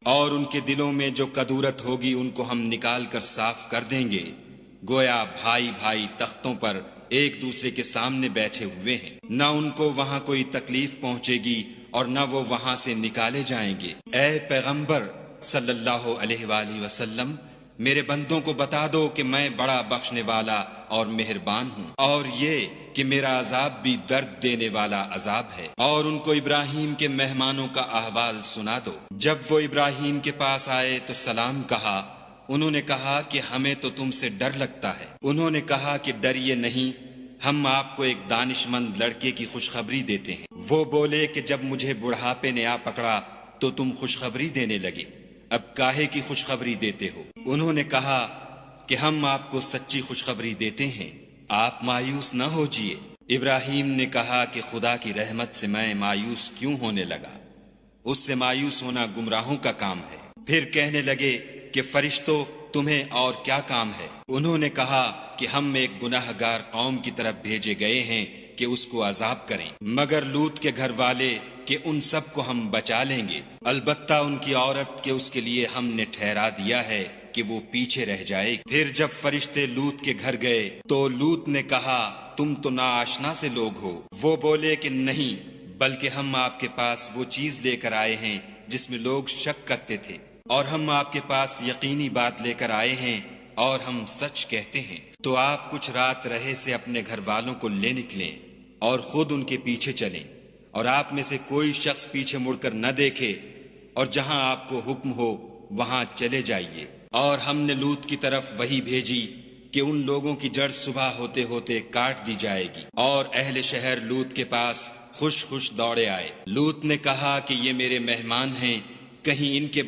اور ان کے دلوں میں جو کدورت ہوگی ان کو ہم نکال کر صاف کر دیں گے، گویا بھائی بھائی تختوں پر ایک دوسرے کے سامنے بیٹھے ہوئے ہیں، نہ ان کو وہاں کوئی تکلیف پہنچے گی اور نہ وہ وہاں سے نکالے جائیں گے۔ اے پیغمبر صلی اللہ علیہ وآلہ وسلم، میرے بندوں کو بتا دو کہ میں بڑا بخشنے والا اور مہربان ہوں، اور یہ کہ میرا عذاب بھی درد دینے والا عذاب ہے۔ اور ان کو ابراہیم کے مہمانوں کا احوال سنا دو۔ جب وہ ابراہیم کے پاس آئے تو سلام کہا، انہوں نے کہا کہ ہمیں تو تم سے ڈر لگتا ہے۔ انہوں نے کہا کہ ڈریے نہیں، ہم آپ کو ایک دانش مند لڑکے کی خوشخبری دیتے ہیں۔ وہ بولے کہ جب مجھے بڑھاپے نے آ پکڑا تو تم خوشخبری دینے لگے، اب کاہے کی خوشخبری دیتے ہو؟ انہوں نے کہا کہ ہم آپ کو سچی خوشخبری دیتے ہیں، آپ مایوس نہ ہوجیے۔ ابراہیم نے کہا کہ خدا کی رحمت سے میں مایوس کیوں ہونے لگا؟ اس سے مایوس ہونا گمراہوں کا کام ہے۔ پھر کہنے لگے کہ فرشتوں تمہیں اور کیا کام ہے؟ انہوں نے کہا کہ ہم ایک گناہ گار قوم کی طرف بھیجے گئے ہیں کہ اس کو عذاب کریں، مگر لوط کے گھر والے کہ ان سب کو ہم بچا لیں گے، البتہ ان کی عورت کہ اس کے لیے ہم نے ٹھہرا دیا ہے کہ وہ پیچھے رہ جائے۔ پھر جب فرشتے لوط کے گھر گئے تو لوط نے کہا تم تو ناآشنا سے لوگ ہو۔ وہ بولے کہ نہیں، بلکہ ہم آپ کے پاس وہ چیز لے کر آئے ہیں جس میں لوگ شک کرتے تھے، اور ہم آپ کے پاس یقینی بات لے کر آئے ہیں اور ہم سچ کہتے ہیں۔ تو آپ کچھ رات رہے سے اپنے گھر والوں کو لے نکلیں اور خود ان کے پیچھے چلیں، اور آپ میں سے کوئی شخص پیچھے مڑ کر نہ دیکھے، اور جہاں آپ کو حکم ہو وہاں چلے جائیے۔ اور ہم نے لوط کی طرف وحی بھیجی کہ ان لوگوں کی جڑ صبح ہوتے ہوتے کاٹ دی جائے گی، اور اہل شہر لوط کے پاس خوش خوش دوڑے آئے۔ لوط نے کہا کہ یہ میرے مہمان ہیں، کہیں ان کے